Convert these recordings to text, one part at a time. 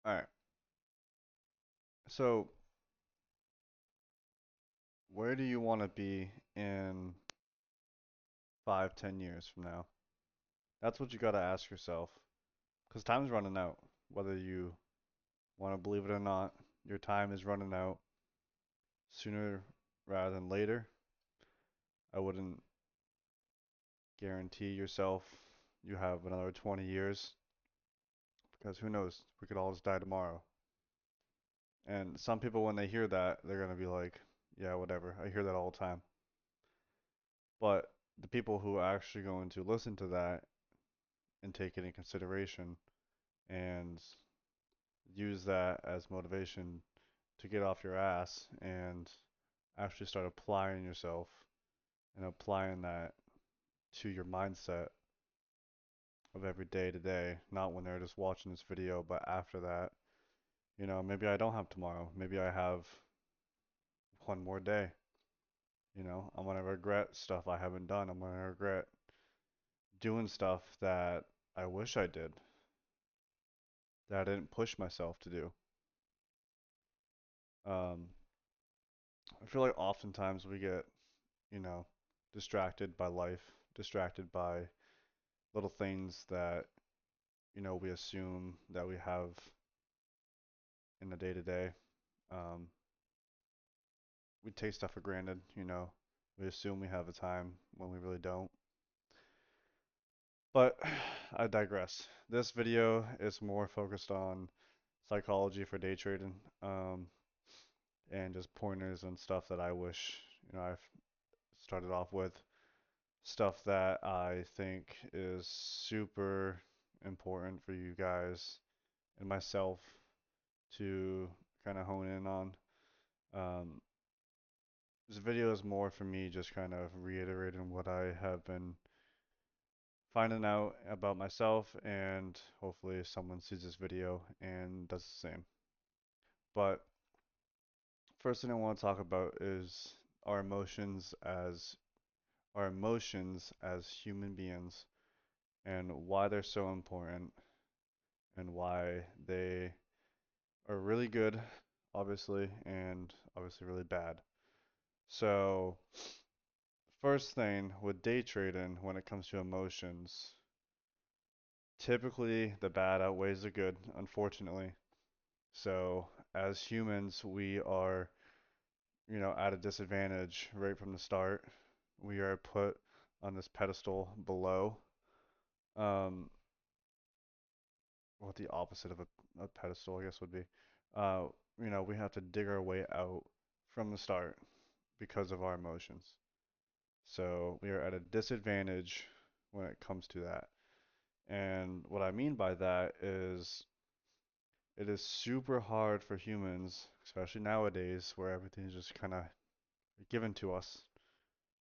All right. So, where do you want to be in 5, 10 years from now? That's what you got to ask yourself. Because time's running out. Whether you want to believe it or not, your time is running out sooner rather than later. I wouldn't guarantee yourself you have another 20 years because who knows? We could all just die tomorrow. And some people, when they hear that, they're going to be like, yeah, whatever. I hear that all the time. But the people who are actually going to listen to that and take it in consideration and use that as motivation to get off your ass and actually start applying yourself and applying that to your mindset of every day to day, not when they're just watching this video, but after that, maybe I don't have tomorrow. Maybe I have one more day. I'm gonna regret stuff I haven't done. I'm gonna regret doing stuff that I wish I did, that I didn't push myself to do. Um, I feel like oftentimes we get, you know, distracted by life, distracted by little things that, we assume that we have in the day to day. Um, we take stuff for granted. We assume we have a time when we really don't. But I digress. This video is more focused on psychology for day trading, and just pointers and stuff that I wish, I've started off with. Stuff that I think is super important for you guys and myself to kind of hone in on. Um, this video is more for me just kind of reiterating what I have been finding out about myself, and hopefully someone sees this video and does the same. But first thing I want to talk about is our emotions as our emotions as human beings and why they're so important and why they are really good, obviously, and obviously really bad. So, first thing with day trading, when it comes to emotions, typically the bad outweighs the good, unfortunately. So, as humans, we are, at a disadvantage right from the start. We are put on this pedestal below. Um, what the opposite of a pedestal, I guess, would be. Uh, we have to dig our way out from the start because of our emotions. So we are at a disadvantage when it comes to that. And what I mean by that is it is super hard for humans, especially nowadays where everything's just kind of given to us,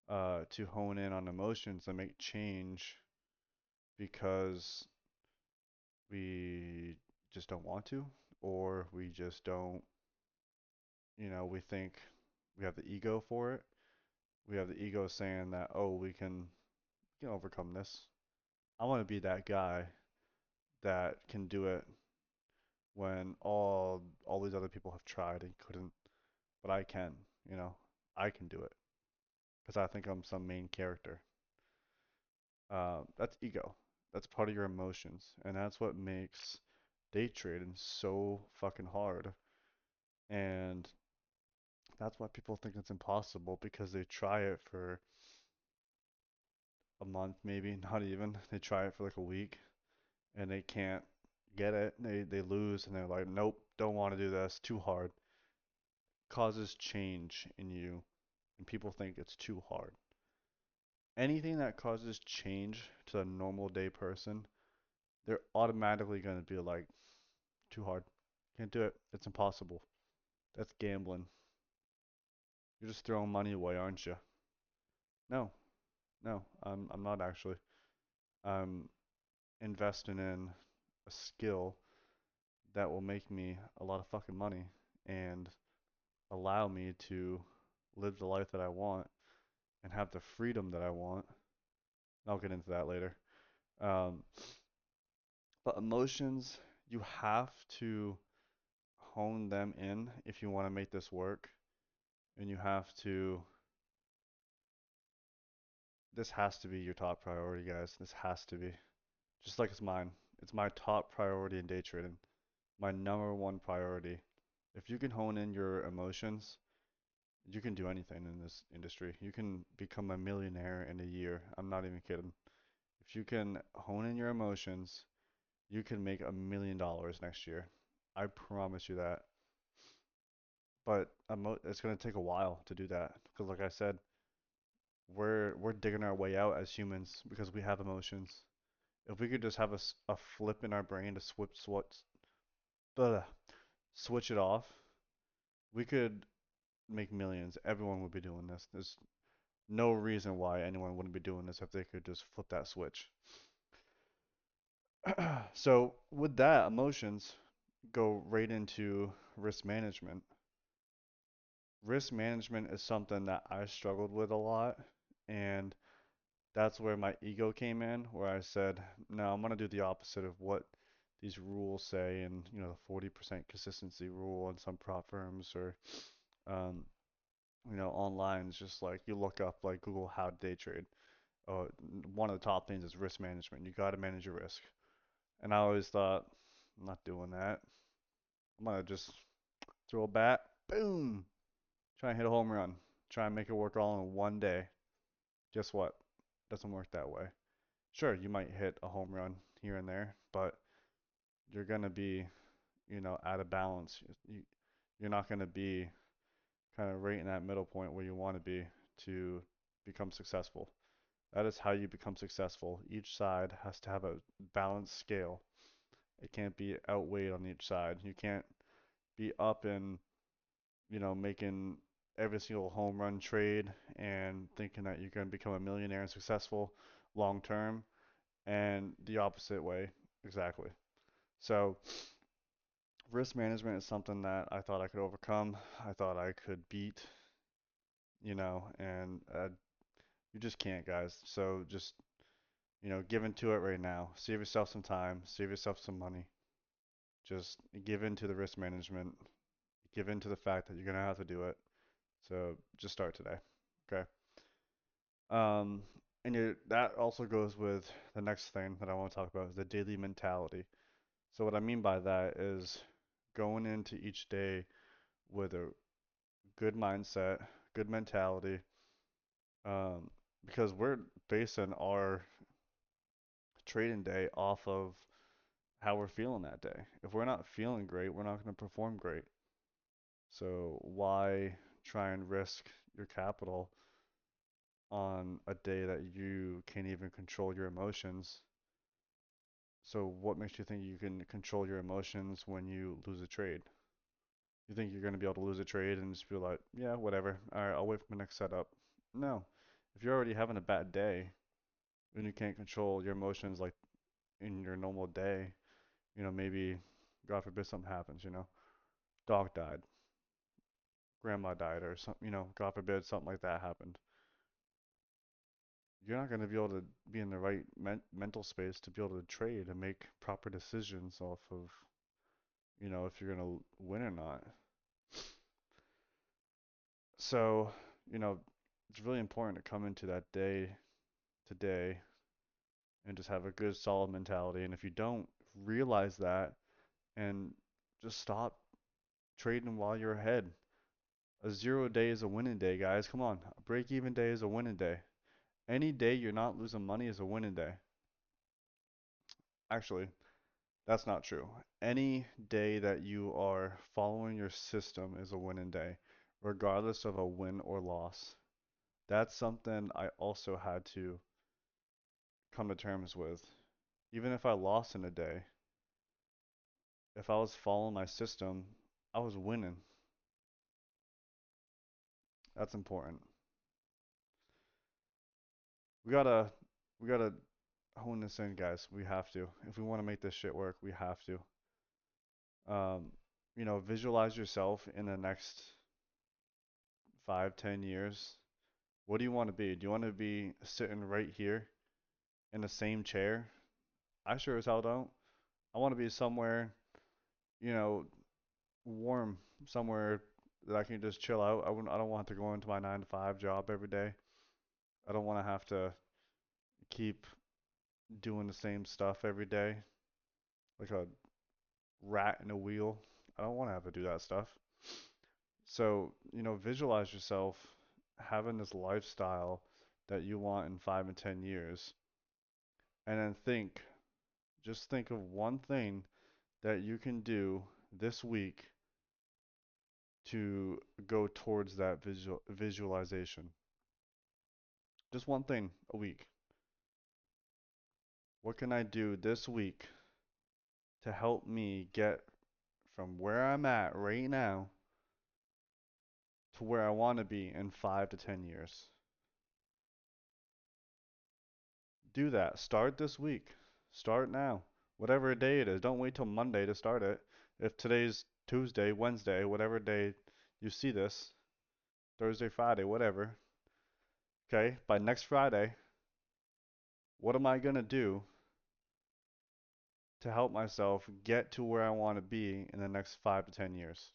to hone in on emotions and make change because we just don't want to, or we just don't, we think we have the ego for it. We have the ego saying that, oh, we can overcome this. I want to be that guy that can do it when all these other people have tried and couldn't, but I can, you know, I can do it because I think I'm some main character. That's ego. That's part of your emotions, and that's what makes day trading so fucking hard. And that's why people think it's impossible because they try it for a month, maybe not even. They try it for like a week, and they can't get it. They lose, and they're like, nope, don't want to do this. Too hard. Causes change in you, and people think it's too hard. Anything that causes change to a normal day person, they're automatically going to be like, too hard. Can't do it. It's impossible. That's gambling. You're just throwing money away, aren't you? No, no, I'm not actually. I'm investing in a skill that will make me a lot of fucking money and allow me to live the life that I want and have the freedom that I want. I'll get into that later. Um, but emotions, you have to. hone them in if you want to make this work, and you have to, this has to be your top priority, guys. This has to be. Just like it's mine. It's my top priority in day trading. My number one priority. If you can hone in your emotions, you can do anything in this industry. You can become a millionaire in a year. I'm not even kidding. If you can hone in your emotions, you can make $1 million next year. I promise you that. But it's going to take a while to do that because, like I said, we're digging our way out as humans because we have emotions. If we could just have a flip in our brain to switch it off, we could make millions. Everyone would be doing this. There's no reason why anyone wouldn't be doing this if they could just flip that switch. So with that, emotions go right into risk management. Risk management is something that I struggled with a lot, and that's where my ego came in, where I said, no, I'm gonna do the opposite of what these rules say, and the 40% consistency rule in some prop firms, or um, online, it's just like you look up like Google how to day trade. Uh, One of the top things is risk management. You got to manage your risk. And I always thought, I'm not doing that. I'm gonna just throw a bat, boom, try and hit a home run, try and make it work all in one day. Guess what? Doesn't work that way. Sure, you might hit a home run here and there, but you're gonna be, out of balance. You're not gonna be kind of right in that middle point where you want to be to become successful. That is how you become successful. Each side has to have a balanced scale. It can't be outweighed on each side. You can't be up and, making every single home run trade and thinking that you're going to become a millionaire and successful long term, and the opposite way. Exactly. So, risk management is something that I thought I could overcome. I thought I could beat, and you just can't, guys. So, just give into it right now. Save yourself some time, save yourself some money. Just give into the risk management. Give into the fact that you're gonna have to do it. So just start today. Okay. Um, and that also goes with the next thing that I want to talk about is the daily mentality. So what I mean by that is going into each day with a good mindset, good mentality, um, because we're basing our trading day off of how we're feeling that day. If we're not feeling great, we're not going to perform great. So why try and risk your capital on a day that you can't even control your emotions? So what makes you think you can control your emotions when you lose a trade? You think you're going to be able to lose a trade and just be like, yeah, whatever. All right, I'll wait for my next setup. No. If you're already having a bad day and you can't control your emotions like in your normal day, maybe God forbid something happens, dog died, grandma died, or something, God forbid something like that happened. You're not going to be able to be in the right mental space to be able to trade and make proper decisions off of, if you're going to win or not. So, you know, it's really important to come into that day today and just have a good, solid mentality. And if you don't realize that and just stop trading while you're ahead. A 0 day is a winning day, guys. Come on. A break even day is a winning day. Any day you're not losing money is a winning day. Actually, that's not true. Any day that you are following your system is a winning day, regardless of a win or loss. That's something I also had to come to terms with. Even if I lost in a day, if I was following my system, I was winning. That's important. We gotta we gotta hone this in, guys. We have to. If we want to make this shit work, we have to. Um, visualize yourself in the next 5, 10 years. What do you want to be? Do you want to be sitting right here in the same chair? I sure as hell don't. I want to be somewhere, you know, warm somewhere that I can just chill out. I don't want to go into my 9 to 5 job every day. I don't want to have to keep doing the same stuff every day, like a rat in a wheel. I don't want to have to do that stuff. So, visualize yourself having this lifestyle that you want in 5 and 10 years, and then just think of one thing that you can do this week to go towards that visualization. Just one thing a week. What can I do this week to help me get from where I'm at right now to where I want to be in 5 to 10 years? Do that. Start this week. Start now. Whatever day it is. Don't wait till Monday to start it. If today's Tuesday, Wednesday, whatever day you see this, Thursday, Friday, whatever, okay, by next Friday, what am I going to do to help myself get to where I want to be in the next 5 to 10 years?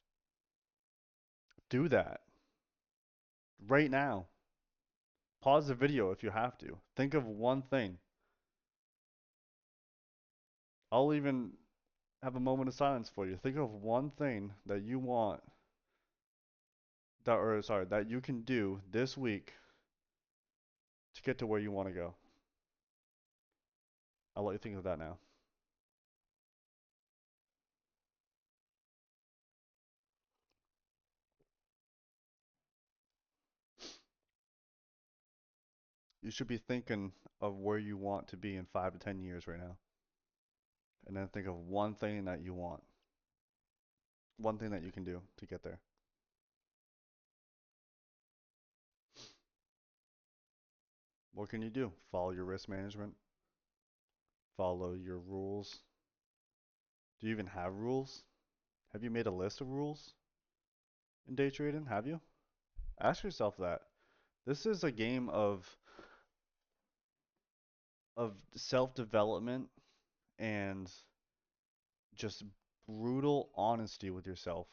Do that right now. Pause the video if you have to. Think of one thing. I'll even have a moment of silence for you. Think of one thing that you want that you can do this week to get to where you want to go. I'll let you think of that now. You should be thinking of where you want to be in 5 to 10 years right now. And then think of one thing that you want. One thing that you can do to get there. What can you do? Follow your risk management. Follow your rules. Do you even have rules? Have you made a list of rules in day trading? Have you? Ask yourself that. This is a game of self-development and just brutal honesty with yourself.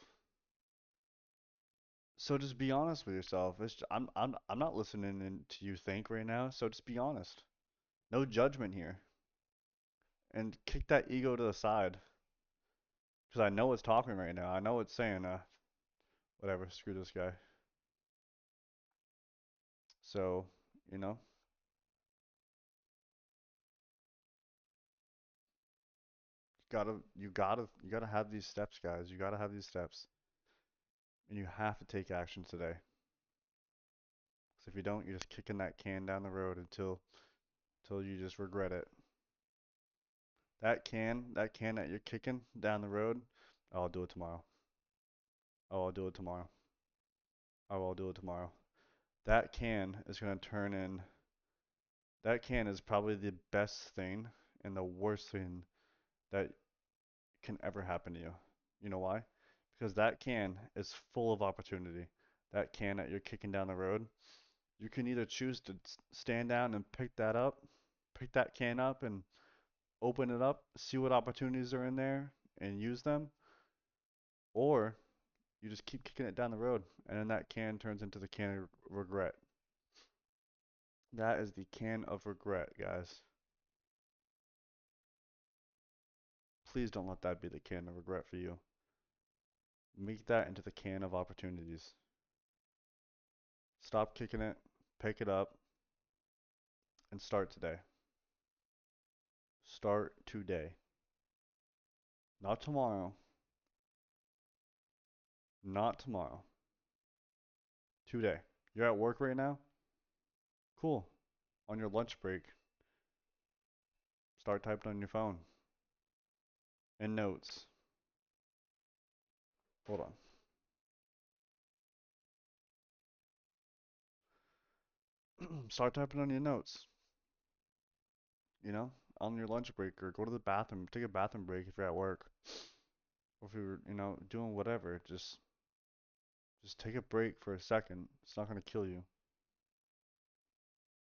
So just be honest with yourself. I'm not listening to you think right now, so just be honest. No judgment here. And kick that ego to the side. Because I know it's talking right now. I know it's saying, whatever, screw this guy. So, you know, you gotta have these steps, guys. You gotta have these steps. And you have to take action today. Because if you don't, you're just kicking that can down the road until you just regret it. That can that you're kicking down the road, oh, I'll do it tomorrow. Oh, I'll do it tomorrow. Oh, I'll do it tomorrow. That can is going to turn in, that can is probably the best thing and the worst thing that can ever happen to you. You know why? Because that can is full of opportunity. That can that you're kicking down the road, you can either choose to stand down and pick that can up and open it up, see what opportunities are in there and use them, or you just keep kicking it down the road, and then that can turns into the can of regret. That is the can of regret, guys. Please don't let that be the can of regret for you. Make that into the can of opportunities. Stop kicking it, pick it up, and start today. Start today. Not tomorrow. Not tomorrow. Today. You're at work right now? Cool. On your lunch break, start typing on your phone. In notes. Hold on. Start typing on your notes. You know, on your lunch break, or go to the bathroom, take a bathroom break if you're at work, or if you're, doing whatever. Just take a break for a second. It's not gonna kill you.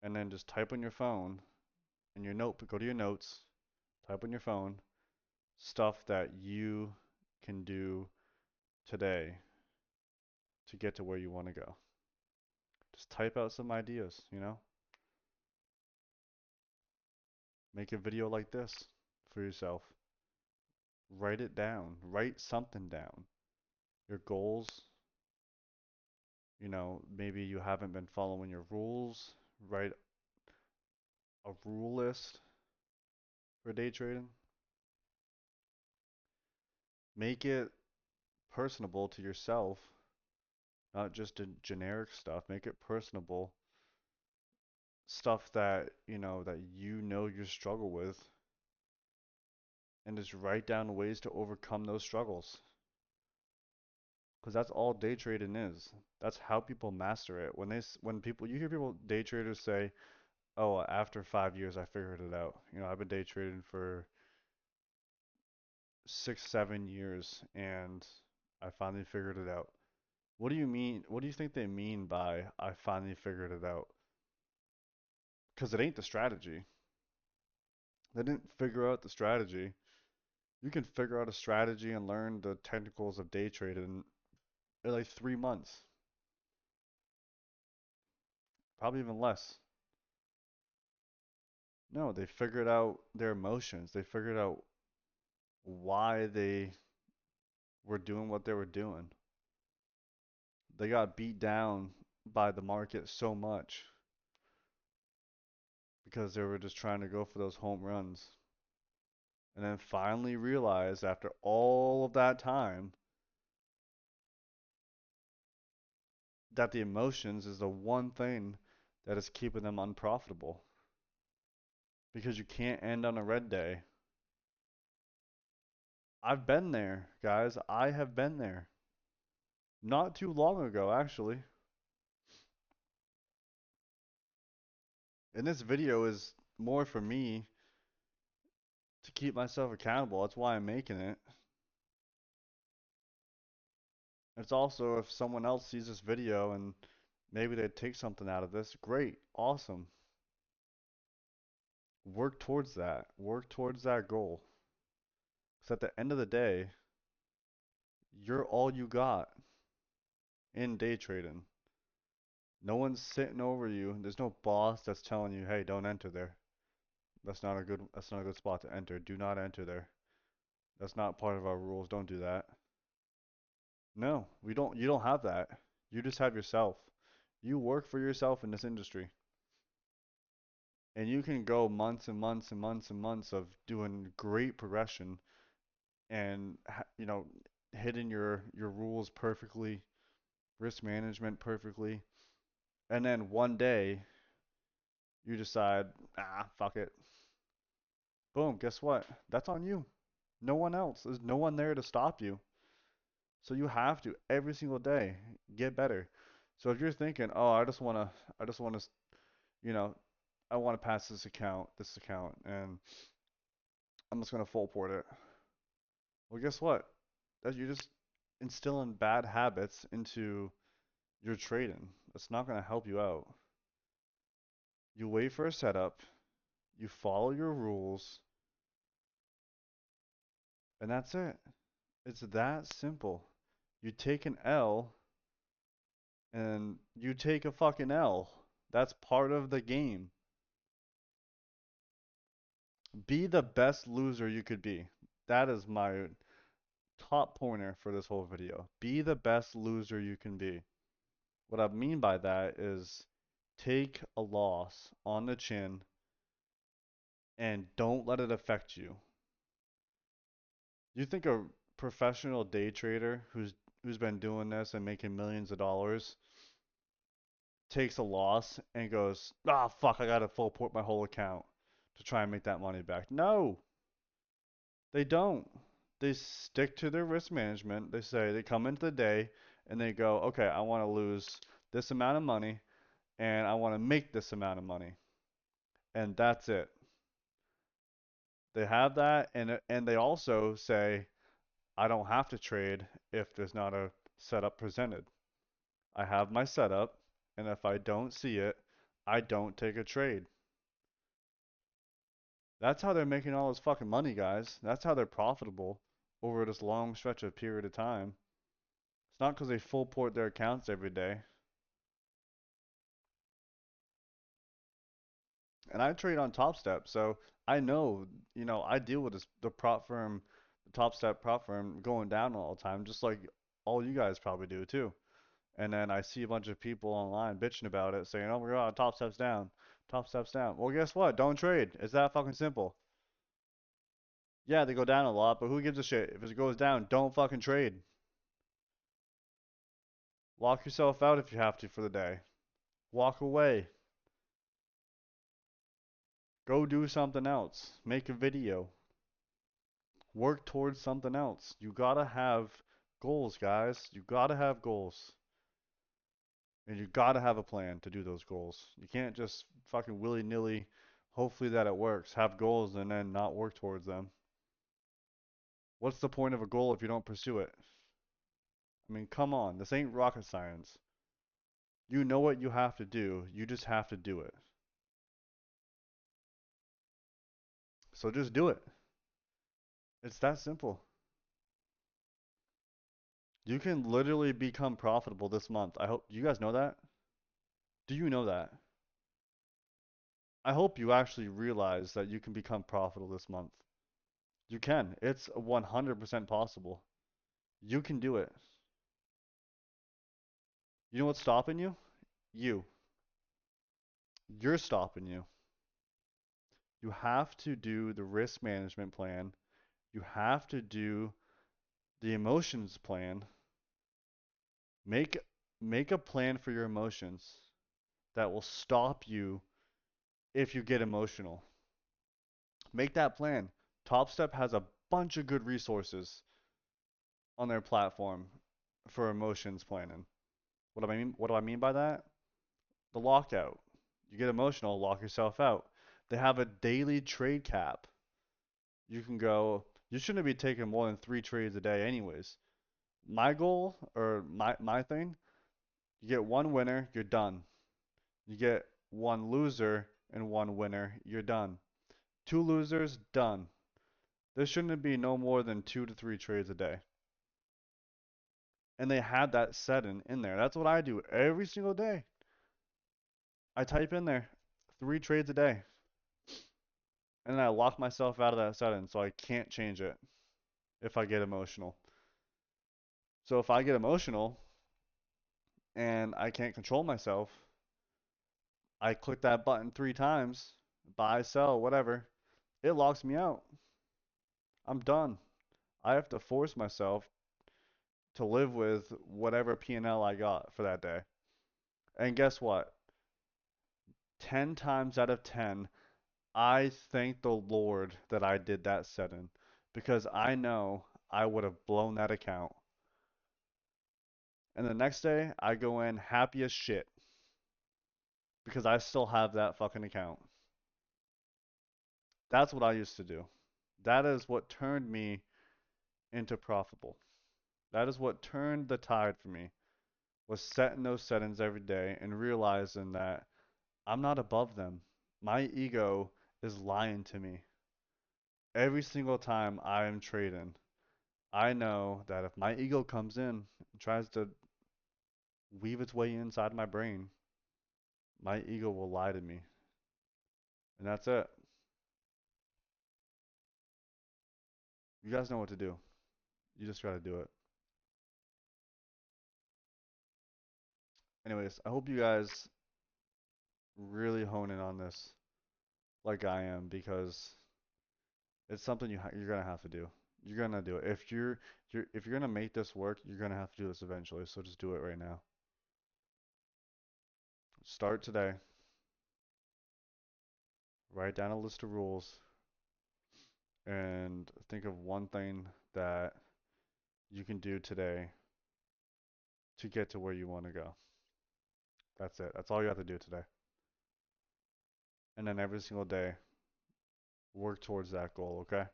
And then just type on your phone in your note. Go to your notes. Type on your phone stuff that you can do today to get to where you want to go? Just type out some ideas, you know? Make a video like this for yourself. Write it down. Write something down. Your goals, maybe you haven't been following your rules. Write a rule list for day trading. Make it personable to yourself, not just a generic stuff. Make it personable stuff that you struggle with, and just write down ways to overcome those struggles. Because that's all day trading is. That's how people master it. You hear people day traders say, "Oh, after 5 years, I figured it out." I've been day trading for 6, 7 years, and I finally figured it out. What do you mean? What do you think they mean by "I finally figured it out"? Because it ain't the strategy. They didn't figure out the strategy. You can figure out a strategy and learn the technicals of day trading in like 3 months, probably even less. No, they figured out their emotions. They figured out why they were doing what they were doing. They got beat down by the market so much because they were just trying to go for those home runs. And then finally realized after all of that time that the emotions is the one thing that is keeping them unprofitable. Because you can't end on a red day. I've been there, guys. I have been there. Not too long ago, actually. And this video is more for me to keep myself accountable. That's why I'm making it. It's also if someone else sees this video and maybe they take something out of this, great, awesome. Work towards that. Work towards that goal. Because at the end of the day, you're all you got in day trading. No one's sitting over you. There's no boss that's telling you, "Hey, don't enter there. That's not a good spot to enter. Do not enter there. That's not part of our rules. Don't do that." No, you don't have that. You just have yourself. You work for yourself in this industry. And you can go months and months and months and months of doing great progression and hitting your rules perfectly, risk management perfectly, and then one day you decide, fuck it. Boom, guess what? That's on you. No one else. There's no one there to stop you. So you have to every single day get better. So if you're thinking, "Oh, I just want to, you know, I want to pass this account, and I'm just gonna full port it." Well, guess what? That you're just instilling bad habits into your trading. That's not gonna help you out. You wait for a setup, you follow your rules, and that's it. It's that simple. You take an L and you take a fucking L. That's part of the game. Be the best loser you could be. That is my top pointer for this whole video. Be the best loser you can be. What I mean by that is take a loss on the chin and don't let it affect you. You think a professional day trader who's been doing this and making millions of dollars takes a loss and goes, fuck, I gotta full port my whole account to try and make that money back. No, they don't. They stick to their risk management. They come into the day and they go, okay, I want to lose this amount of money and I want to make this amount of money. And that's it. They have that, and they also say, I don't have to trade if there's not a setup presented. I have my setup, and if I don't see it, I don't take a trade. That's how they're making all this fucking money, guys. That's how they're profitable over this long stretch of period of time. It's not because they full port their accounts every day. And I trade on Top Step, so I know, I deal with the prop firm, the Top Step prop firm going down all the time, just like all you guys probably do too. And then I see a bunch of people online bitching about it, saying, "Oh my God, Top Step's down, Top Step's down." Well, guess what? Don't trade. It's that fucking simple. Yeah, they go down a lot, but who gives a shit? If it goes down, don't fucking trade. Lock yourself out if you have to for the day. Walk away. Go do something else. Make a video. Work towards something else. You gotta have goals, guys. You gotta have goals. And you gotta have a plan to do those goals. You can't just fucking willy-nilly, hopefully that it works, have goals and then not work towards them. What's the point of a goal if you don't pursue it? I mean, come on. This ain't rocket science. You know what you have to do. You just have to do it. So just do it. It's that simple. You can literally become profitable this month. I hope you guys know that. Do you know that? I hope you actually realize that you can become profitable this month. You can. It's 100% possible. You can do it. You know what's stopping you? You. You're stopping you. You have to do the risk management plan. You have to do the emotions plan. Make make a plan for your emotions that will stop you if you get emotional. Make that plan. TopStep has a bunch of good resources on their platform for emotions planning. What do I mean by that? The lockout. You get emotional, lock yourself out. They have a daily trade cap. You can go, you shouldn't be taking more than 3 trades a day anyways. My goal or my thing, you get one winner, you're done. You get one loser and one winner, you're done. Two losers, done. There shouldn't be no more than 2 to 3 trades a day. And they had that setting in there. That's what I do every single day. I type in there 3 trades a day. And then I lock myself out of that setting so I can't change it if I get emotional. So if I get emotional and I can't control myself, I click that button 3 times, buy, sell, whatever, it locks me out. I'm done. I have to force myself to live with whatever P&L I got for that day. And guess what? 10 times out of 10, I thank the Lord that I did that setting because I know I would have blown that account. And the next day, I go in happy as shit because I still have that fucking account. That's what I used to do. That is what turned me into profitable. That is what turned the tide for me, was setting those settings every day and realizing that I'm not above them. My ego is lying to me. Every single time I am trading, I know that if my ego comes in and tries to weave its way inside my brain, my ego will lie to me. And that's it. You guys know what to do. You just gotta do it. Anyways, I hope you guys really hone in on this like I am because it's something you're gonna have to do. You're gonna do it. If you're gonna make this work, you're gonna have to do this eventually. So just do it right now. Start today. Write down a list of rules and think of one thing that you can do today to get to where you want to go. That's it. That's all you have to do today. And then every single day, work towards that goal, okay?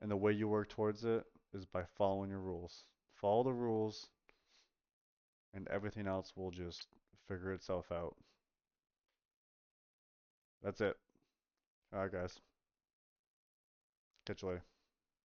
And the way you work towards it is by following your rules. Follow the rules, and everything else will just figure itself out. That's it. All right, guys. Catch you later.